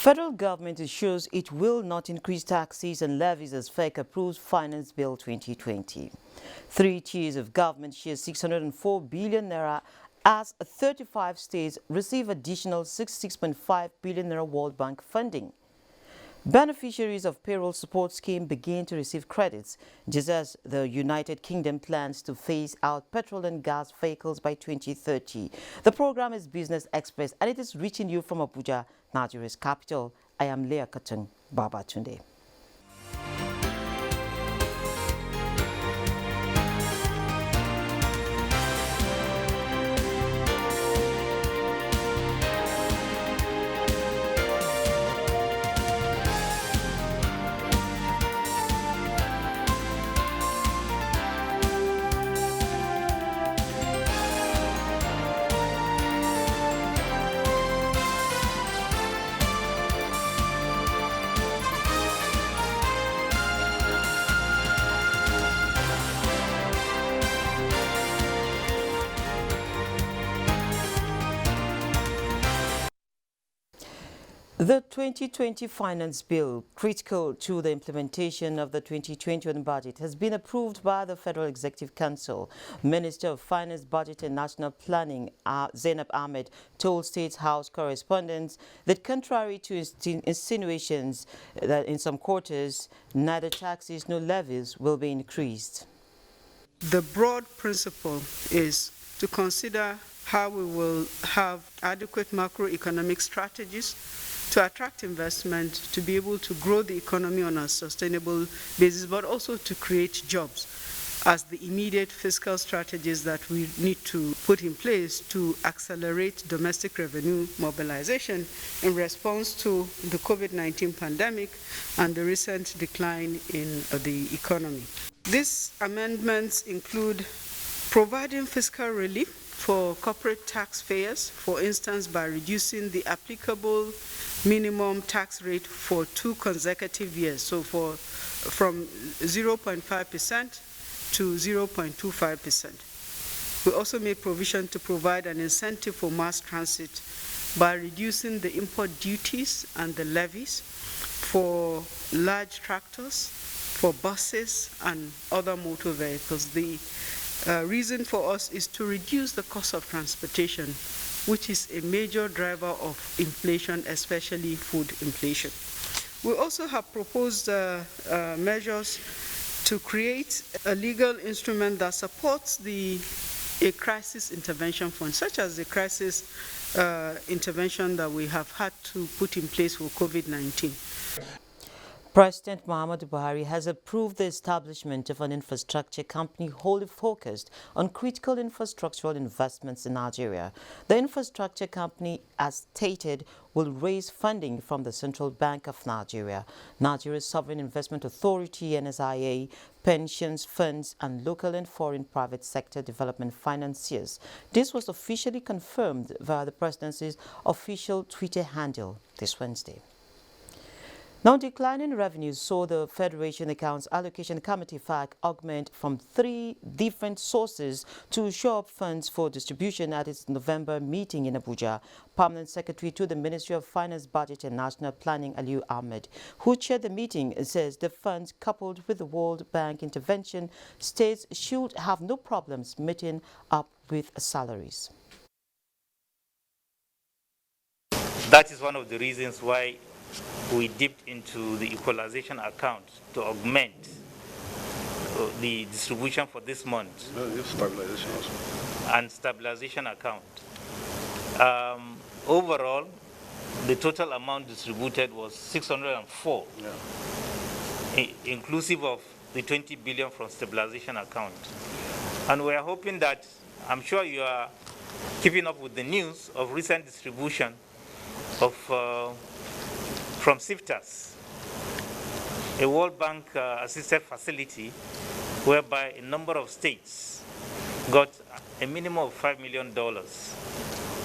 Federal government assures it will not increase taxes and levies as FEC approves Finance Bill 2020. 3 tiers of government share 604 billion naira as 35 states receive additional 66.5 billion naira World Bank funding. Beneficiaries of payroll support scheme begin to receive credits, just as the United Kingdom plans to phase out petrol and gas vehicles by 2030. The program is Business Express and it is reaching you from Abuja, Nigeria's capital. I am Leah Katun Babatunde. The 2020 Finance Bill, critical to the implementation of the 2021 budget, has been approved by the Federal Executive Council. Minister of Finance, Budget and National Planning, Zainab Ahmed, told State House correspondents that contrary to insinuations that in some quarters, neither taxes nor levies will be increased. The broad principle is to consider how we will have adequate macroeconomic strategies to attract investment, to be able to grow the economy on a sustainable basis, but also to create jobs as the immediate fiscal strategies that we need to put in place to accelerate domestic revenue mobilization in response to the COVID-19 pandemic and the recent decline in the economy. These amendments include providing fiscal relief for corporate taxpayers, for instance, by reducing the applicable minimum tax rate for 2 consecutive years, so from 0.5% to 0.25%. We also made provision to provide an incentive for mass transit by reducing the import duties and the levies for large tractors, for buses and other motor vehicles. The reason for us is to reduce the cost of transportation, which is a major driver of inflation, especially food inflation. We also have proposed measures to create a legal instrument that supports a crisis intervention fund, such as the crisis intervention that we have had to put in place for COVID-19. President Muhammadu Buhari has approved the establishment of an infrastructure company wholly focused on critical infrastructural investments in Nigeria. The infrastructure company, as stated, will raise funding from the Central Bank of Nigeria, Nigeria's Sovereign Investment Authority, NSIA, pensions, funds, and local and foreign private sector development financiers. This was officially confirmed via the presidency's official Twitter handle this Wednesday. Now, declining revenues saw the Federation Accounts Allocation Committee FAC augment from 3 different sources to shore up funds for distribution at its November meeting in Abuja. Permanent Secretary to the Ministry of Finance, Budget and National Planning, Aliyu Ahmed, who chaired the meeting, says the funds, coupled with the World Bank intervention, states should have no problems meeting up with salaries. That is one of the reasons why we dipped into the equalization account to augment the distribution for this month. Stabilization also. And stabilization account. Overall, the total amount distributed was 604, inclusive of the 20 billion from stabilization account. And we are hoping that, I'm sure you are keeping up with the news of recent distribution of from SIFTAS, a World Bank assisted facility whereby a number of states got a minimum of $5 million.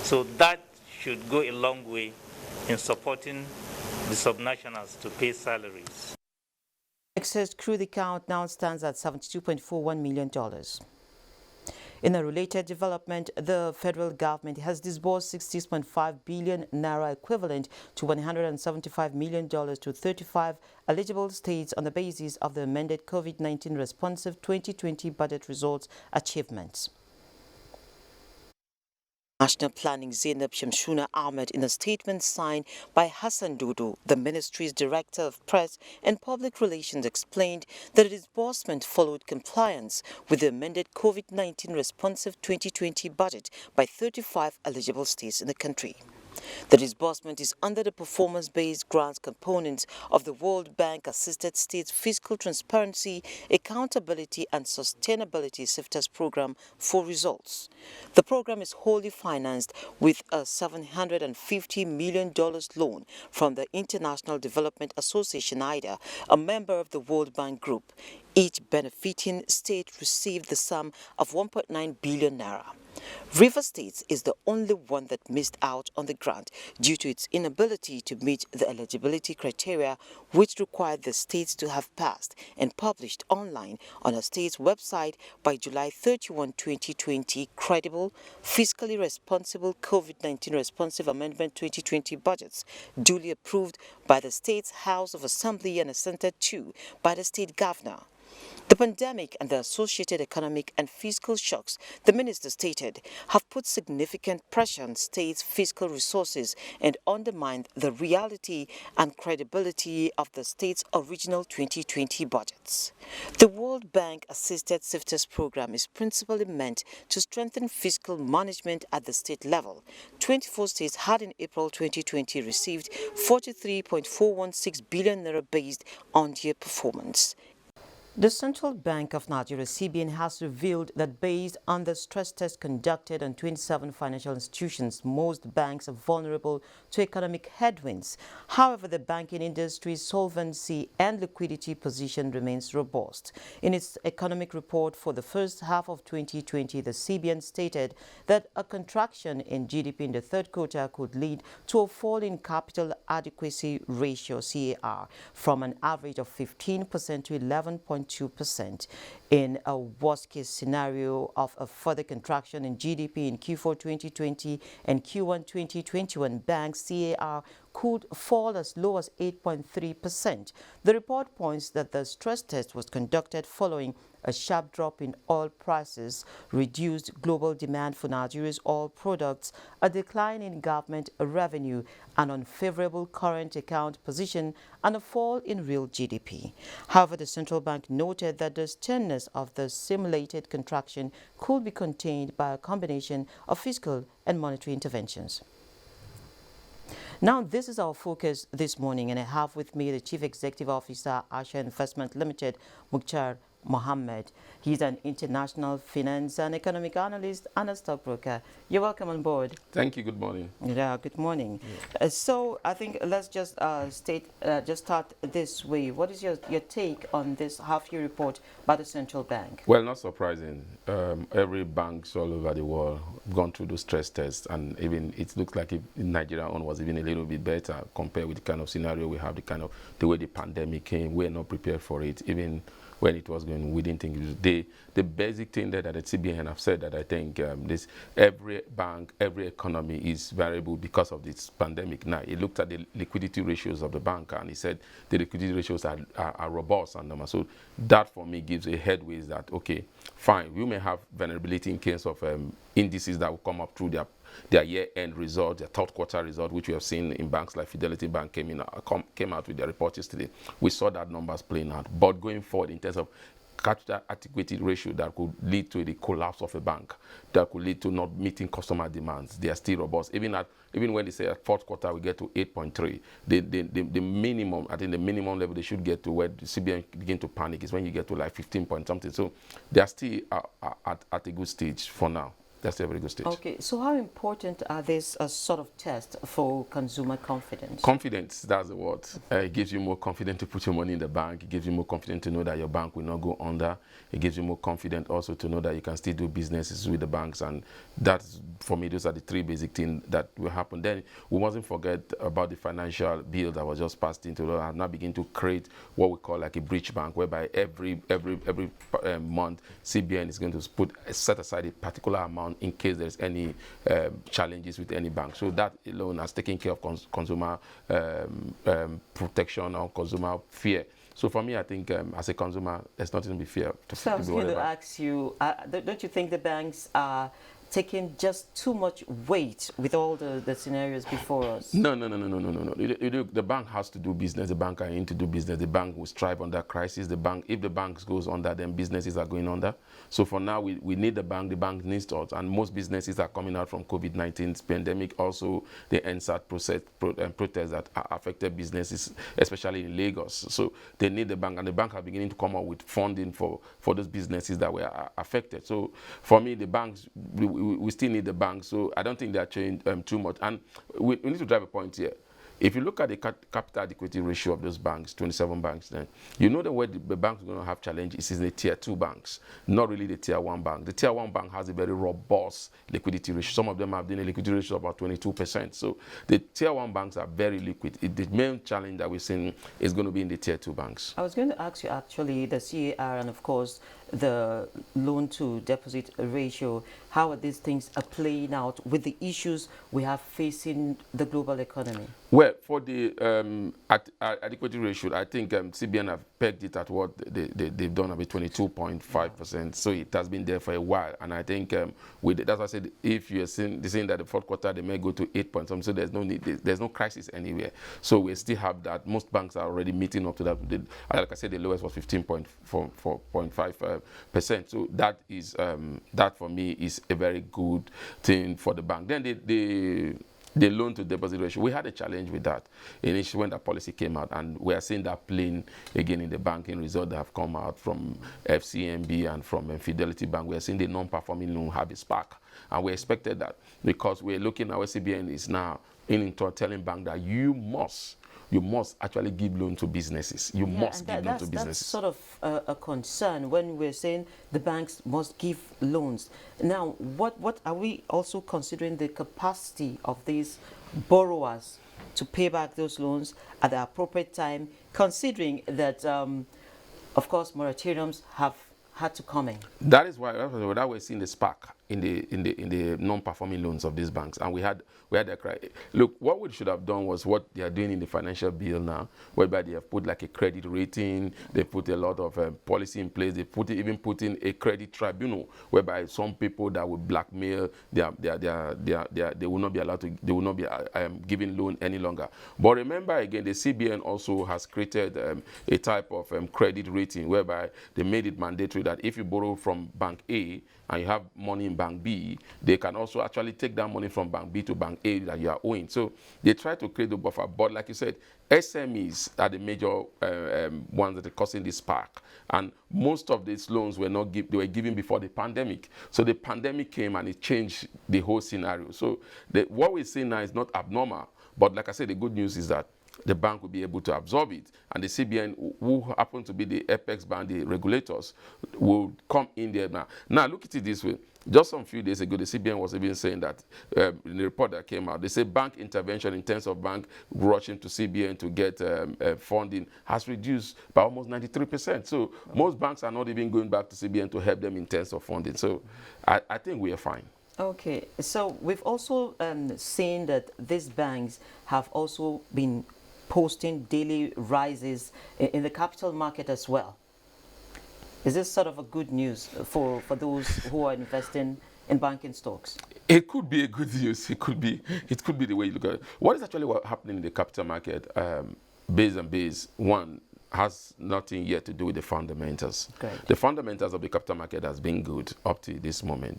So that should go a long way in supporting the subnationals to pay salaries. Excess crude account now stands at $72.41 million. In a related development, the federal government has disbursed 60.5 billion naira equivalent to $175 million to 35 eligible states on the basis of the amended COVID-19 responsive 2020 budget results achievements. National Planning Zainab Shamshuna Ahmed, in a statement signed by Hassan Dodo, the ministry's Director of Press and Public Relations, explained that the disbursement followed compliance with the amended COVID-19 responsive 2020 budget by 35 eligible states in the country. The disbursement is under the performance-based grants components of the World Bank-assisted States Fiscal Transparency, Accountability and Sustainability SIFTAS program for results. The program is wholly financed with a $750 million loan from the International Development Association (IDA), a member of the World Bank Group. Each benefiting state received the sum of 1.9 billion naira. River State is the only one that missed out on the grant due to its inability to meet the eligibility criteria, which required the states to have passed and published online on a state's website by July 31, 2020, credible, fiscally responsible COVID-19 responsive amendment 2020 budgets, duly approved by the state's House of Assembly and assented to by the state governor. The pandemic and the associated economic and fiscal shocks, the minister stated, have put significant pressure on states' fiscal resources and undermined the reality and credibility of the state's original 2020 budgets. The World Bank-assisted SIFTAS program is principally meant to strengthen fiscal management at the state level. 24 states had in April 2020 received 43.416 billion naira based on their performance. The Central Bank of Nigeria, CBN, has revealed that based on the stress test conducted on 27 financial institutions, most banks are vulnerable to economic headwinds. However, the banking industry's solvency and liquidity position remains robust. In its economic report for the first half of 2020, the CBN stated that a contraction in GDP in the third quarter could lead to a fall in capital adequacy ratio, CAR, from an average of 15% to 11.2%. In a worst-case scenario of a further contraction in GDP in Q4 2020 and Q1 2021, banks' CAR could fall as low as 8.3%. The report points that the stress test was conducted following a sharp drop in oil prices, reduced global demand for Nigeria's oil products, a decline in government revenue, an unfavorable current account position, and a fall in real GDP. However, the central bank noted that the sternness of the simulated contraction could be contained by a combination of fiscal and monetary interventions. Now, this is our focus this morning, and I have with me the Chief Executive Officer, Asha Investment Limited, Mukhtar Mohammed. He's an international finance and economic analyst and a stockbroker. You're welcome on board. Thank you. Good morning. Yeah, good morning. Yeah. So I think let's just start this way. What is your take on this half-year report by the central bank? Well, not surprising. Every banks all over the world gone through those stress tests, and even it looks like Nigeria own was even a little bit better compared with the kind of scenario we have, the way the pandemic came. We're not prepared for it. Even when it was going, we didn't think it was the basic thing that the CBN have said that I think every bank, every economy is variable because of this pandemic. Now, he looked at the liquidity ratios of the bank, and he said the liquidity ratios are robust and normal. So that for me gives a headway that, okay, fine, we may have vulnerability in case of indices that will come up through their year-end result, their third quarter result, which we have seen in banks like Fidelity Bank came out with their report yesterday. We saw that numbers playing out. But going forward, in terms of capital adequacy ratio that could lead to the collapse of a bank, that could lead to not meeting customer demands, they are still robust. Even when they say at fourth quarter we get to 8.3, the minimum, I think the minimum level they should get to where the CBN begin to panic is when you get to like 15 point something. So they are still at a good stage for now. that's a very good stage. Okay, so how important are these sort of tests for consumer confidence? Confidence, that's the word. It gives you more confidence to put your money in the bank. It gives you more confidence to know that your bank will not go under. It gives you more confidence also to know that you can still do businesses with the banks. And that's, for me, those are the three basic things that will happen. Then we mustn't forget about the financial bill that was just passed into law and now begin to create what we call like a breach bank, whereby every month CBN is going to set aside a particular amount in case there's any challenges with any bank. So that alone has taken care of consumer protection or consumer fear. So for me, I think as a consumer, there's nothing to be fear. So I was going to ask you, don't you think the banks are taking just too much weight with all the scenarios before us? No. The bank has to do business. The bank are in to do business. The bank will strive under crisis. If the bank goes under, then businesses are going under. So for now, we need the bank. The bank needs us. And most businesses are coming out from COVID-19 pandemic. Also, the NSAT protests that affected businesses, especially in Lagos. So they need the bank. And the bank are beginning to come up with funding for those businesses that were affected. So for me, the banks, we still need the bank, so I don't think they are changed too much. And we need to drive a point here. If you look at the capital adequacy ratio of those banks, 27 banks, then you know that where the banks are going to have challenges is in the tier 2 banks, not really the tier 1 bank. The tier 1 bank has a very robust liquidity ratio. Some of them have a liquidity ratio of about 22%. So the tier 1 banks are very liquid. The main challenge that we're seeing is going to be in the tier 2 banks. I was going to ask you actually the CAR and of course the loan to deposit ratio, how are these things are playing out with the issues we have facing the global economy? Well, for the adequacy ratio, I think CBN have pegged it at what they've done, about 22.5%. So it has been there for a while. And I think that's why I said if you're saying that the fourth quarter they may go to 8 point something, so there's no need, there's no crisis anywhere. So we still have that. Most banks are already meeting up to that. Like I said, the lowest was 15.5%. So that is that for me is a very good thing for the bank. Then the loan to deposit ratio, we had a challenge with that initially when that policy came out, and we are seeing that playing again in the banking results that have come out from FCMB and from Fidelity Bank. We are seeing the non-performing loan have a spark, and we expected that because we're looking at what CBN is now into telling bank that you must actually give loan to businesses. You must give loan to businesses. That's sort of a concern when we're saying the banks must give loans. Now, what are we also considering the capacity of these borrowers to pay back those loans at the appropriate time, considering that, of course, moratoriums have had to come in? That is why we're seeing the spark in the non-performing loans of these banks, and we had a cry. Look, what we should have done was what they are doing in the financial bill now, whereby they have put like a credit rating, they put a lot of policy in place, they even put in a credit tribunal, whereby some people that would blackmail, they will not be allowed to, they will not be giving loan any longer. But remember again, the CBN also has created a type of credit rating, whereby they made it mandatory that if you borrow from Bank A and you have money in Bank B, they can also actually take that money from Bank B to Bank A that you are owing. So they try to create the buffer. But like you said, SMEs are the major ones that are causing this spark. And most of these loans were not they were given before the pandemic. So the pandemic came and it changed the whole scenario. So what we're seeing now is not abnormal. But like I said, the good news is that the bank will be able to absorb it. And the CBN, who happen to be the apex bank, the regulators, will come in there now. Now, look at it this way. Just some few days ago, the CBN was even saying that in the report that came out, they say bank intervention in terms of bank rushing to CBN to get funding has reduced by almost 93%. So most banks are not even going back to CBN to help them in terms of funding. So I think we are fine. Okay, so we've also seen that these banks have also been posting daily rises in the capital market as well. Is this sort of a good news for those who are investing in banking stocks? It could be a good news. It could be the way you look at it. What is actually happening in the capital market? Base. One, has nothing yet to do with the fundamentals. Great. The fundamentals of the capital market has been good up to this moment.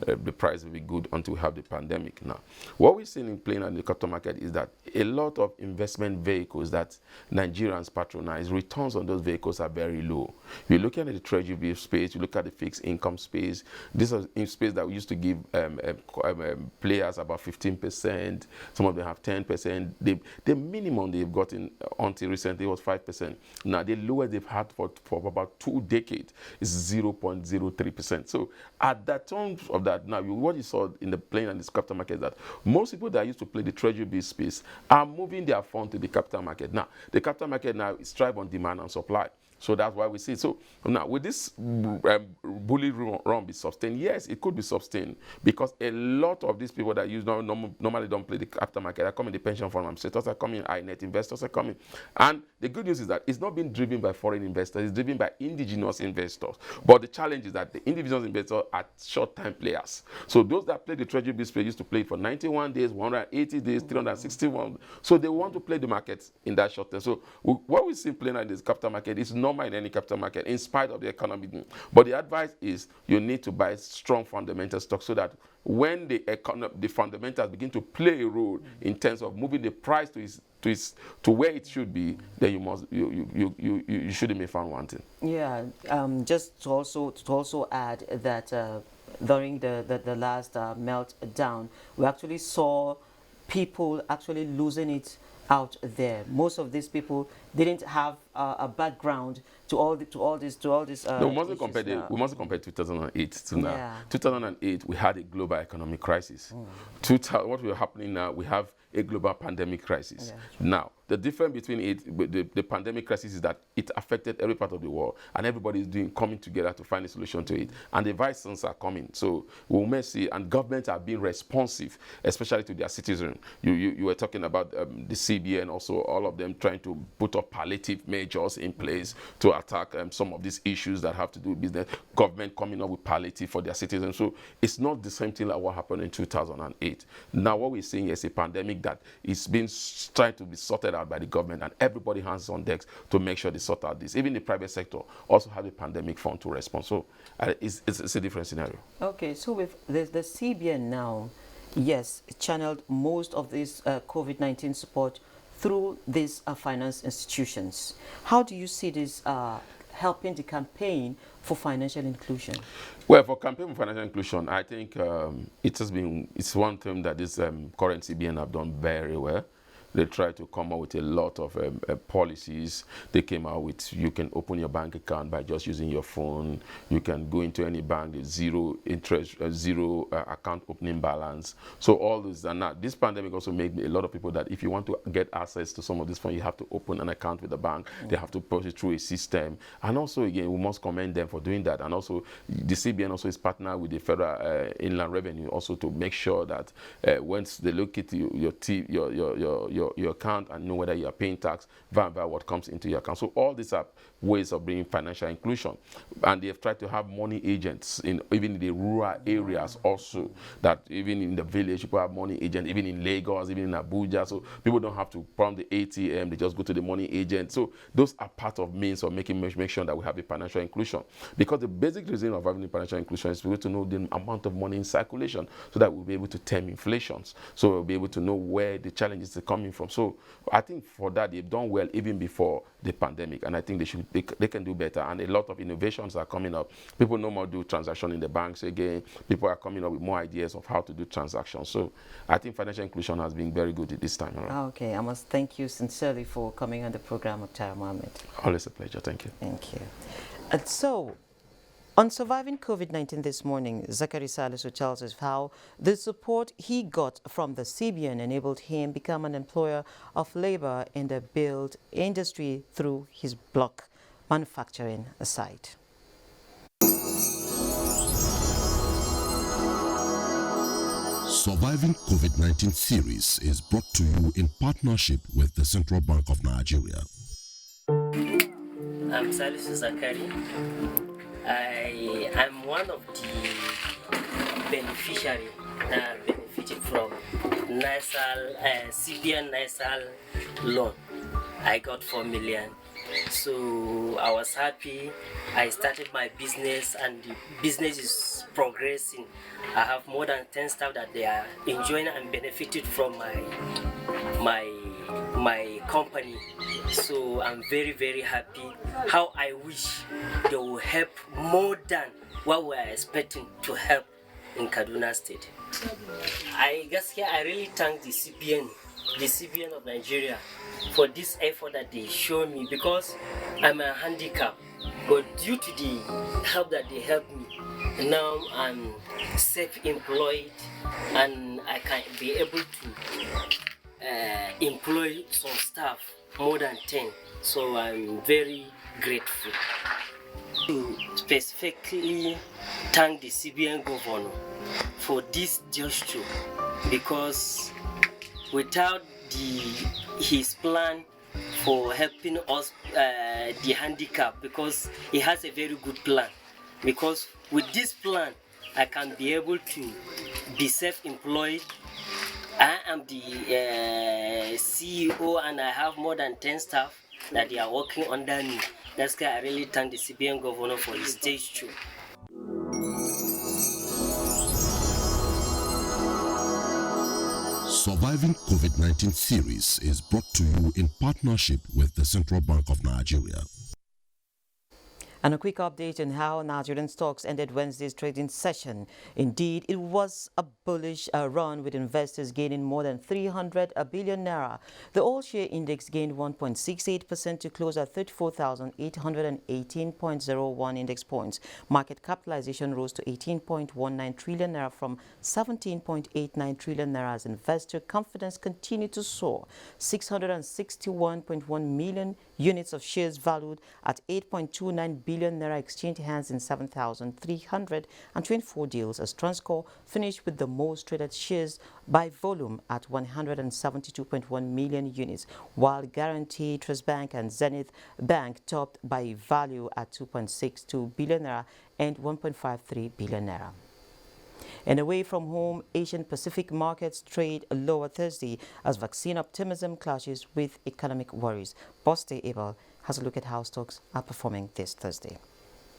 The price will be good until we have the pandemic now. What we're seeing in playing on the capital market is that a lot of investment vehicles that Nigerians patronize, returns on those vehicles are very low. You look at the treasury bill space, you look at the fixed income space. This is in space that we used to give players about 15%. Some of them have 10%. The minimum they've gotten until recently was 5%. Now, the lowest they've had for about 2 decades is 0.03%. So, at the terms of that, now, what you saw in the playing and this capital market is that most people that used to play the treasury bill space are moving their fund to the capital market. Now, the capital market now is thrive on demand and supply. So that's why we see it. So now, will this bully run be sustained? Yes, it could be sustained because a lot of these people that normally don't play the capital market are coming, the pension fund administrators are coming, high-net investors are coming. And the good news is that it's not being driven by foreign investors, it's driven by indigenous investors. But the challenge is that the indigenous investors are short-time players. So those that play the treasury bill space used to play for 91 days, 180 days, 361. So they want to play the market in that short term. So what we see playing in this capital market is normal in any capital market, in spite of the economy. But the advice is you need to buy strong fundamental stocks so that when the fundamentals begin to play a role in terms of moving the price to where it should be, then you shouldn't be found wanting. Yeah, just to also add that during the last meltdown, we actually saw people actually losing it out there. Most of these people didn't have a background to all this. No, we mustn't compare 2008 to now. Yeah. 2008, we had a global economic crisis. What will happening now? We have a global pandemic crisis. Yeah. Now, the difference between the pandemic crisis is that it affected every part of the world, and everybody is coming together to find a solution to it. And the vaccines are coming. So we may see, and governments are being responsive, especially to their citizens. You were talking about the CBN, also all of them trying to put up palliative measures in place to attack some of these issues that have to do with business. Government coming up with palliative for their citizens. So it's not the same thing like what happened in 2008. Now what we're seeing is a pandemic that is being tried to be sorted out by the government, and everybody hands on decks to make sure they sort out this. Even the private sector also have a pandemic fund to respond. So it's a different scenario. Okay, so with the CBN now, yes, channeled most of this COVID-19 support through these finance institutions. How do you see this helping the campaign for financial inclusion? Well, for campaign for financial inclusion, I think it's one thing that this current CBN have done very well. They tried to come out with a lot of policies. They came out with, you can open your bank account by just using your phone. You can go into any bank with zero interest, zero account opening balance. So all this and that. This pandemic also made a lot of people that if you want to get access to some of this funds, you have to open an account with the bank. They have to push it through a system. And also, again, we must commend them for doing that. And also, the CBN also is partnered with the Federal Inland Revenue also to make sure that once they look at your account and know whether you are paying tax via what comes into your account. So all these are ways of bringing financial inclusion. And they have tried to have money agents even in the rural areas also, that even in the village people have money agents, even in Lagos, even in Abuja. So people don't have to prompt the ATM, they just go to the money agent. So those are part of means of make sure that we have a financial inclusion. Because the basic reason of having financial inclusion is for you to know the amount of money in circulation so that we'll be able to tame inflations. So we'll be able to know where the challenges are coming from. So I think for that they've done well even before the pandemic, and I think they can do better. And a lot of innovations are coming up. People no more do transactions in the banks again. People are coming up with more ideas of how to do transactions. So I think financial inclusion has been very good at this time around. Okay, I must thank you sincerely for coming on the program, Dr. Mohammed. Always a pleasure. Thank you. Thank you. And so, on surviving COVID-19 this morning, Zachary Salisu tells us how the support he got from the CBN enabled him become an employer of labor in the build industry through his block manufacturing site. Surviving COVID-19 series is brought to you in partnership with the Central Bank of Nigeria. I'm Salisu Zachary. I'm one of the beneficiaries that benefited from CBN NISAL loan. I got 4 million So I was happy. I started my business and the business is progressing. I have more than 10 staff that they are enjoying and benefited from my company. So I'm very, very happy. How I wish they will help more than what we are expecting to help in Kaduna State. I really thank the CBN of Nigeria for this effort that they show me, because I'm a handicap. But due to the help that they helped me, now I'm self-employed and I can be able to employ some staff, more than 10. So I'm very grateful. To specifically thank the CBN governor for this gesture, because without his plan for helping us, the handicap, because he has a very good plan, because with this plan I can be able to be self-employed. I am the CEO and I have more than 10 staff that they are working under me. That's why I really thank the CBN governor for his gesture. Surviving COVID-19 series is brought to you in partnership with the Central Bank of Nigeria. And a quick update on how Nigerian stocks ended Wednesday's trading session. Indeed, it was a bullish run, with investors gaining more than 300 billion naira. The all-share index gained 1.68% to close at 34,818.01 index points. Market capitalization rose to 18.19 trillion naira from 17.89 trillion naira as investor confidence continued to soar. 661.1 million units of shares valued at 8.29 billion naira exchanged hands in 7,324 deals, as Transcorp finished with the most traded shares by volume at 172.1 million units, while Guarantee Trust Bank and Zenith Bank topped by value at 2.62 billion naira and 1.53 billion naira. And away from home, Asian Pacific markets trade lower Thursday as vaccine optimism clashes with economic worries. Boste Abel has a look at how stocks are performing this Thursday.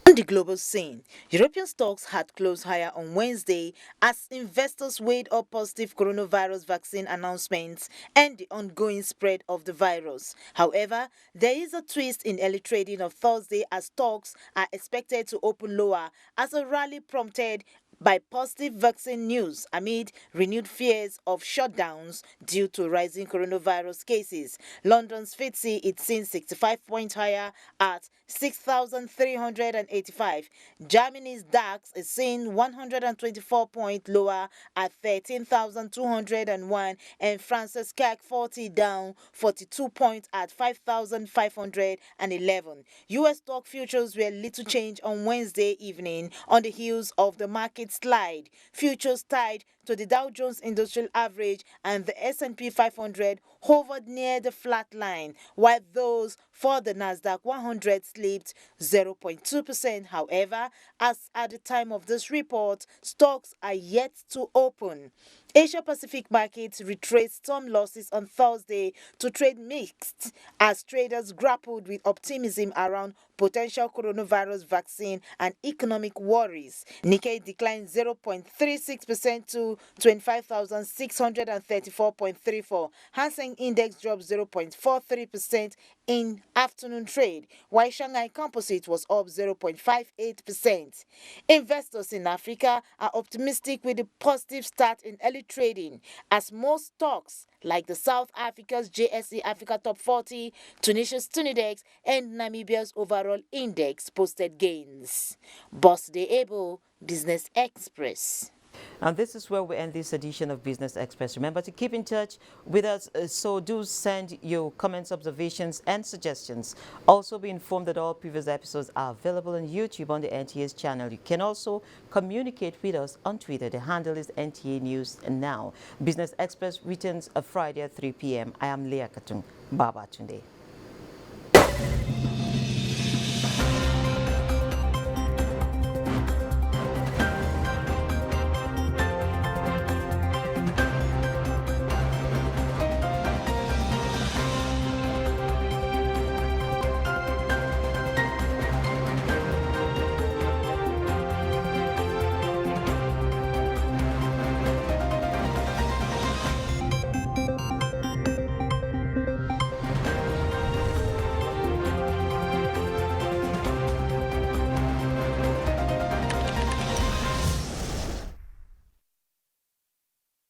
On the global scene, European stocks had closed higher on Wednesday as investors weighed up positive coronavirus vaccine announcements and the ongoing spread of the virus. However, there is a twist in early trading of Thursday as stocks are expected to open lower as a rally prompted by positive vaccine news amid renewed fears of shutdowns due to rising coronavirus cases. London's FTSE is seen 65 points higher at 6,385. Germany's DAX is seen 124 points lower at 13,201, and France's CAC 40 down 42 points at 5,511. US stock futures were little change on Wednesday evening on the heels of the market slide. Futures tied to the Dow Jones Industrial Average and the S&P 500 hovered near the flat line, while those for the Nasdaq 100 slipped 0.2%. However, as at the time of this report, stocks are yet to open. Asia Pacific markets retraced some losses on Thursday to trade mixed as traders grappled with optimism around potential coronavirus vaccine and economic worries. Nikkei declined 0.36% to 25,634.34. Hang Seng Index dropped 0.43% in afternoon trade, while Shanghai Composite was up 0.58%. Investors in Africa are optimistic with the positive start in early trading as most stocks like the South Africa's JSE Africa Top 40, Tunisia's Tunidex, and Namibia's overall index posted gains. Boss Day Able, Business Express. And this is where we end this edition of Business Express. Remember to keep in touch with us, so do send your comments, observations, and suggestions. Also be informed that all previous episodes are available on YouTube on the NTA's channel. You can also communicate with us on Twitter. The handle is NTA News Now. Business Express returns a Friday at 3 p.m. I am Leah Katung. Baba Tunde.